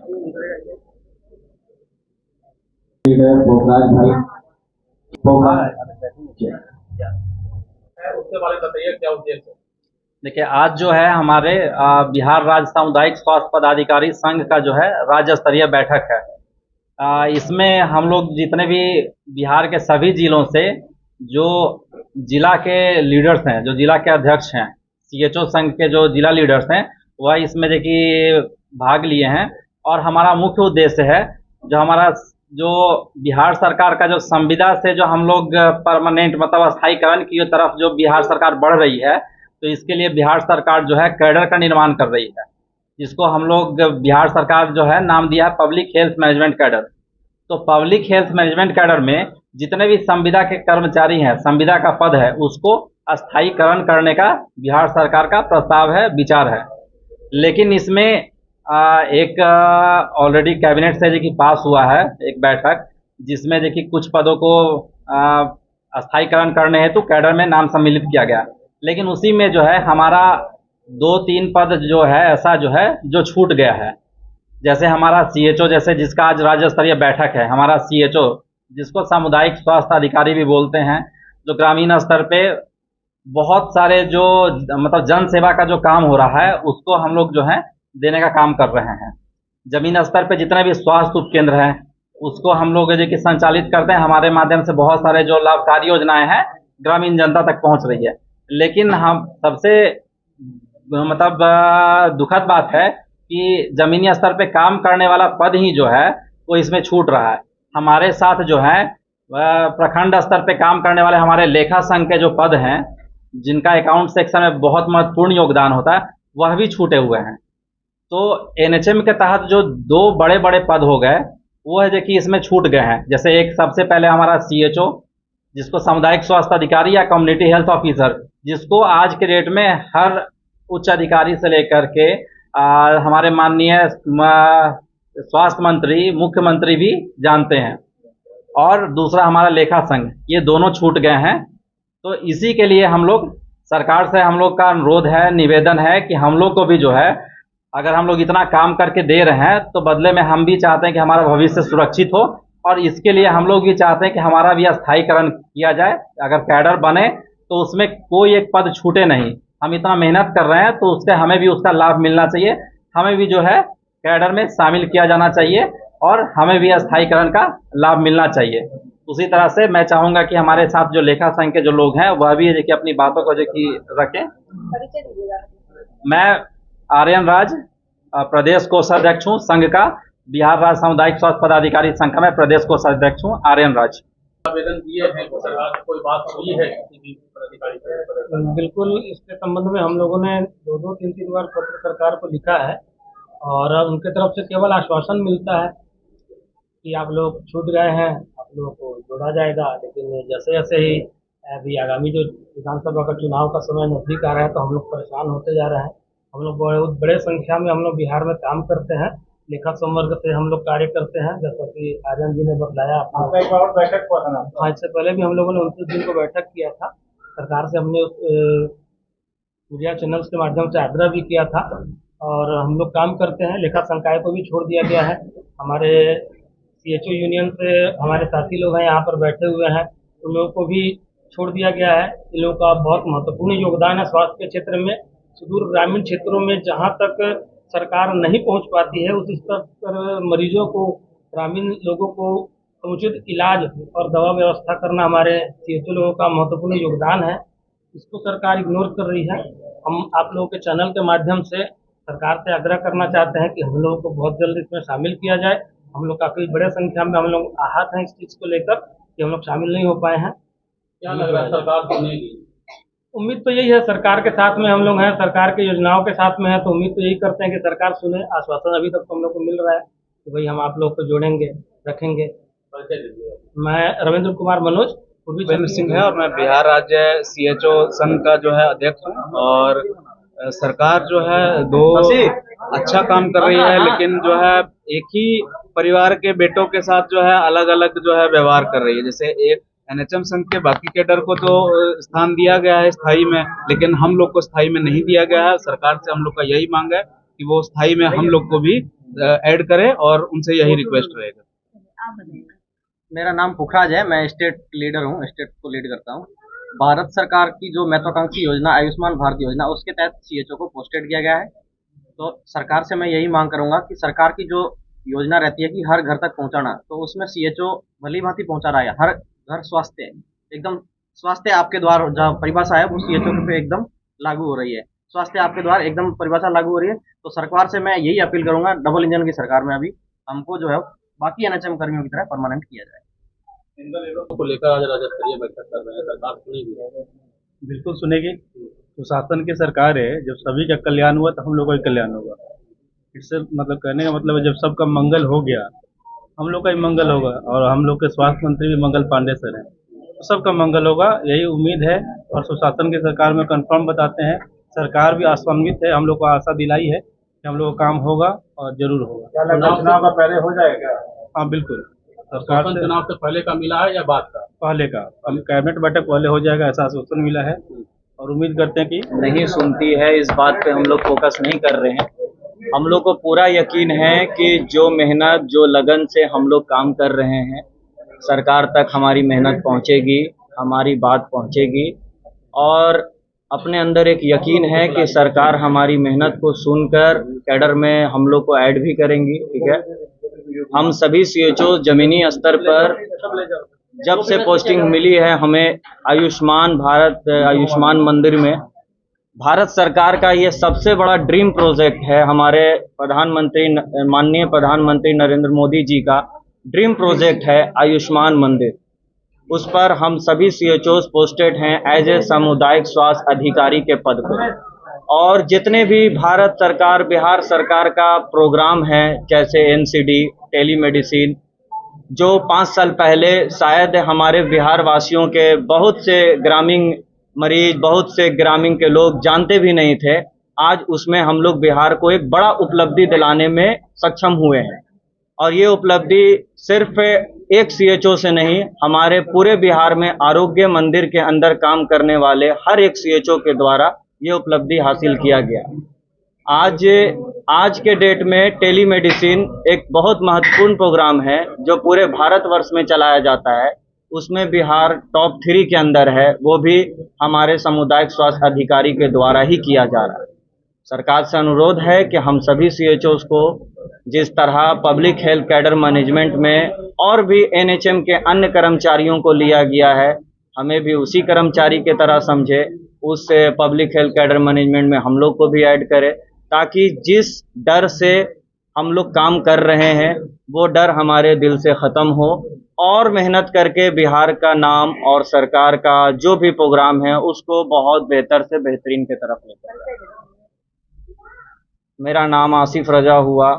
पोखराज भाई उसके बारे में बताइए, क्या उद्देश्य है? देखिए, आज जो है हमारे बिहार राज्य सामुदायिक स्वास्थ्य पदाधिकारी संघ का जो है राज्य स्तरीय बैठक है। इसमें हम लोग जितने भी बिहार के सभी जिलों से जो जिला के लीडर्स हैं, जो जिला के अध्यक्ष हैं, सीएचओ संघ के जो जिला लीडर्स हैं, वह इसमें देखिए भाग लिए हैं। और हमारा मुख्य उद्देश्य है जो बिहार सरकार का जो संविदा से जो हम लोग परमानेंट मतलब स्थायीकरण की तरफ जो बिहार सरकार बढ़ रही है, तो इसके लिए बिहार सरकार जो है कैडर का निर्माण कर रही है, जिसको हम लोग बिहार सरकार जो है नाम दिया है पब्लिक हेल्थ मैनेजमेंट कैडर। तो पब्लिक हेल्थ मैनेजमेंट कैडर में जितने भी संविदा के कर्मचारी हैं, संविदा का पद है, उसको स्थायीकरण करने का बिहार सरकार का प्रस्ताव है, विचार है। लेकिन इसमें एक ऑलरेडी कैबिनेट से देखिए पास हुआ है एक बैठक, जिसमें देखिए कुछ पदों को स्थायीकरण करने हेतु कैडर में नाम सम्मिलित किया गया। लेकिन उसी में जो है हमारा 2-3 पद जो है ऐसा जो है जो छूट गया है। जैसे हमारा सीएचओ, जैसे जिसका आज राज्य स्तरीय बैठक है, हमारा सीएचओ जिसको सामुदायिक स्वास्थ्य अधिकारी भी बोलते हैं, जो ग्रामीण स्तर पे बहुत सारे जो मतलब जन सेवा का जो काम हो रहा है उसको हम लोग जो है देने का काम कर रहे हैं। जमीन स्तर पे जितने भी स्वास्थ्य उपकेंद्र हैं उसको हम लोग जो कि संचालित करते हैं। हमारे माध्यम से बहुत सारे जो लाभकारी योजनाएं हैं ग्रामीण जनता तक पहुंच रही है। लेकिन हम सबसे मतलब दुखद बात है कि जमीनी स्तर पे काम करने वाला पद ही जो है वो इसमें छूट रहा है। हमारे साथ जो है प्रखंड स्तर पे काम करने वाले हमारे लेखा संघ के जो पद हैं, जिनका अकाउंट सेक्शन में बहुत महत्वपूर्ण योगदान होता है, वह भी छूटे हुए हैं। तो एनएचएम के तहत जो 2 बड़े बड़े पद हो गए वो है देखिए इसमें छूट गए हैं। जैसे एक सबसे पहले हमारा सीएचओ, जिसको सामुदायिक स्वास्थ्य अधिकारी या कम्युनिटी हेल्थ ऑफिसर, जिसको आज के डेट में हर उच्च अधिकारी से लेकर के हमारे माननीय स्वास्थ्य मंत्री, मुख्यमंत्री भी जानते हैं। और दूसरा हमारा लेखा संघ, ये दोनों छूट गए हैं। तो इसी के लिए हम लोग सरकार से हम लोग का अनुरोध है, निवेदन है कि हम लोग को भी जो है, अगर हम लोग इतना काम करके दे रहे हैं तो बदले में हम भी चाहते हैं कि हमारा भविष्य सुरक्षित हो। और इसके लिए हम लोग भी चाहते हैं कि हमारा भी स्थायीकरण किया जाए। अगर कैडर बने तो उसमें कोई एक पद छूटे नहीं। हम इतना मेहनत कर रहे हैं तो उससे हमें भी उसका लाभ मिलना चाहिए। हमें भी जो है कैडर में शामिल किया जाना चाहिए और हमें भी स्थायीकरण का लाभ मिलना चाहिए। उसी तरह से मैं चाहूँगा कि हमारे साथ जो लेखा संघ के जो लोग हैं वह भी देखिए अपनी बातों को जो कि रखें। मैं आर्यन राज, प्रदेश कोषाध्यक्ष हूँ संघ का, बिहार राज्य सामुदायिक स्वास्थ्य पदाधिकारी संघ का मैं प्रदेश कोषाध्यक्ष हूँ, आर्यन राज। आवेदन दिए हैं, सरकार से कोई बात हुई है किसी भी पदाधिकारी से? बिल्कुल, इसके संबंध में हम लोगों ने 2-2, 3-3 बार पत्र सरकार को लिखा है और उनके तरफ से केवल आश्वासन मिलता है कि आप लोग छूट गए हैं, आप लोगों को जोड़ा जाएगा। लेकिन जैसे जैसे ही अभी आगामी जो विधानसभा का चुनाव का समय नजदीक आ रहा है तो हम लोग परेशान होते जा रहे हैं। हम लोग बहुत बड़े संख्या में हम लोग बिहार में काम करते हैं, लेखा संवर्ग से हम लोग कार्य करते हैं, जैसा कि आर्यन जी ने बताया। एक और बैठक हुआ था ना? हाँ, इससे पहले भी हम लोगों ने 29 दिन को बैठक किया था। सरकार से हमने मीडिया चैनल्स के माध्यम से आग्रह भी किया था और हम लोग काम करते हैं। लेखा संकाय को भी छोड़ दिया गया है। हमारे सीएचओ यूनियन से हमारे साथी लोग हैं यहाँ पर बैठे हुए हैं, उन लोगों को भी छोड़ दिया गया है। इन लोगों का बहुत महत्वपूर्ण योगदान है स्वास्थ्य के क्षेत्र में। सुदूर ग्रामीण क्षेत्रों में जहाँ तक सरकार नहीं पहुँच पाती है, उस स्तर पर मरीजों को, ग्रामीण लोगों को समुचित इलाज और दवा व्यवस्था करना हमारे सीएचओ लोगों का महत्वपूर्ण योगदान है। इसको सरकार इग्नोर कर रही है। हम आप लोगों के चैनल के माध्यम से सरकार से आग्रह करना चाहते हैं कि हम लोगों को बहुत जल्द इसमें शामिल किया जाए। हम लोग काफ़ी बड़े संख्या में हम लोग आहत हैं इस चीज़ को लेकर कि हम लोग शामिल नहीं हो पाए हैं। क्या लग रहा है सरकार सुनेगी? उम्मीद तो यही है, सरकार के साथ में हम लोग हैं, सरकार के योजनाओं के साथ में हैं, तो उम्मीद तो यही करते हैं कि सरकार सुने। आश्वासन अभी तक तो हम लोग को मिल रहा है कि भाई हम आप लोग को जोड़ेंगे, रखेंगे। मैं रविंद्र कुमार मनोज, उपेंद्र सिंह है और मैं बिहार राज्य सीएचओ संघ का जो है अध्यक्ष हूँ। और सरकार जो है अच्छा काम कर रही है, लेकिन जो है एक ही परिवार के बेटों के साथ जो है अलग अलग जो है व्यवहार कर रही है। जैसे एक एनएचएम संघ के बाकी कैडर को तो स्थान दिया गया है स्थाई में, लेकिन हम लोग को स्थाई में नहीं दिया गया है। सरकार से हम लोग का यही मांग है कि वो स्थाई में हम लोग को भी ऐड करें और उनसे यही रिक्वेस्ट रहेगा। मेरा नाम पुखराज है, मैं स्टेट लीडर हूँ, स्टेट को लीड करता हूँ। भारत सरकार की जो महत्वाकांक्षी योजना आयुष्मान भारत योजना, उसके तहत सीएचओ को पोस्टेड किया गया है। तो सरकार से मैं यही मांग करूंगा कि सरकार की जो योजना रहती है कि हर घर तक पहुंचाना, तो उसमें सीएचओ भली भांति पहुंचा रहा है। हर घर स्वास्थ्य एकदम, स्वास्थ्य आपके द्वार जहाँ परिभाषा है वो सीएचओ पे एकदम लागू हो रही है। स्वास्थ्य आपके द्वार एकदम परिभाषा लागू हो रही है। तो सरकार से मैं यही अपील करूंगा, डबल इंजन की सरकार में अभी हमको जो है बाकी एनएचएम कर्मियों की तरह परमानेंट किया जाए। सिंगल लेबर को लेकर आज राज्य स्तरीय बैठक कर रहे हैं, सरकार सुनेगी? बिल्कुल सुनेगी। तो शासन की सरकार है, जब सभी का कल्याण हुआ तो हम लोग का भी कल्याण होगा। इससे मतलब कहने का मतलब है, जब सबका मंगल हो गया हम लोग का भी मंगल होगा, और हम लोग के स्वास्थ्य मंत्री भी मंगल पांडे सर हैं, तो सबका मंगल होगा, यही उम्मीद है। और सुशासन की सरकार में कंफर्म बताते हैं, सरकार भी आश्वस्त है, हम लोग को आशा दिलाई है कि हम लोग का काम होगा और जरूर होगा। चुनाव का पहले हो जाएगा? हाँ बिल्कुल, सरकार से चुनाव से पहले का मिला है या बाद का? पहले का, हम कैबिनेट बैठक पहले हो जाएगा ऐसा आश्वासन मिला है, और उम्मीद करते हैं कि नहीं सुनती है, इस बात पे हम लोग फोकस नहीं कर रहे हैं। हम लोग को पूरा यकीन है कि जो मेहनत, जो लगन से हम लोग काम कर रहे हैं, सरकार तक हमारी मेहनत पहुंचेगी, हमारी बात पहुंचेगी। और अपने अंदर एक यकीन है कि सरकार हमारी मेहनत को सुनकर कैडर में हम लोग को ऐड भी करेंगी। ठीक है, हम सभी सीएचओ जमीनी स्तर पर जब से पोस्टिंग मिली है हमें आयुष्मान भारत, आयुष्मान मंदिर में, भारत सरकार का ये सबसे बड़ा ड्रीम प्रोजेक्ट है। हमारे प्रधानमंत्री, माननीय प्रधानमंत्री नरेंद्र मोदी जी का ड्रीम प्रोजेक्ट है आयुष्मान मंदिर। उस पर हम सभी सीएचओस पोस्टेड हैं एज ए सामुदायिक स्वास्थ्य अधिकारी के पद पर। और जितने भी भारत सरकार, बिहार सरकार का प्रोग्राम है, जैसे एनसीडी, टेलीमेडिसिन, जो 5 साल पहले शायद हमारे बिहार वासियों के बहुत से ग्रामीण मरीज, बहुत से ग्रामीण के लोग जानते भी नहीं थे, आज उसमें हम लोग बिहार को एक बड़ा उपलब्धि दिलाने में सक्षम हुए हैं। और ये उपलब्धि सिर्फ एक सीएचओ से नहीं, हमारे पूरे बिहार में आरोग्य मंदिर के अंदर काम करने वाले हर एक सीएचओ के द्वारा ये उपलब्धि हासिल किया गया। आज के डेट में टेलीमेडिसिन एक बहुत महत्वपूर्ण प्रोग्राम है जो पूरे भारतवर्ष में चलाया जाता है। उसमें बिहार टॉप 3 के अंदर है, वो भी हमारे सामुदायिक स्वास्थ्य अधिकारी के द्वारा ही किया जा रहा है। सरकार से अनुरोध है कि हम सभी सीएचओस को जिस तरह पब्लिक हेल्थ कैडर मैनेजमेंट में और भी एनएचएम के अन्य कर्मचारियों को लिया गया है, हमें भी उसी कर्मचारी के तरह समझे, उस पब्लिक हेल्थ कैडर मैनेजमेंट में हम लोग को भी ऐड करें, ताकि जिस डर से हम लोग काम कर रहे हैं वो डर हमारे दिल से ख़त्म हो, और मेहनत करके बिहार का नाम और सरकार का जो भी प्रोग्राम है उसको बहुत बेहतर से बेहतरीन की तरफ लेकर जाए। मेरा नाम आसिफ रजा हुआ,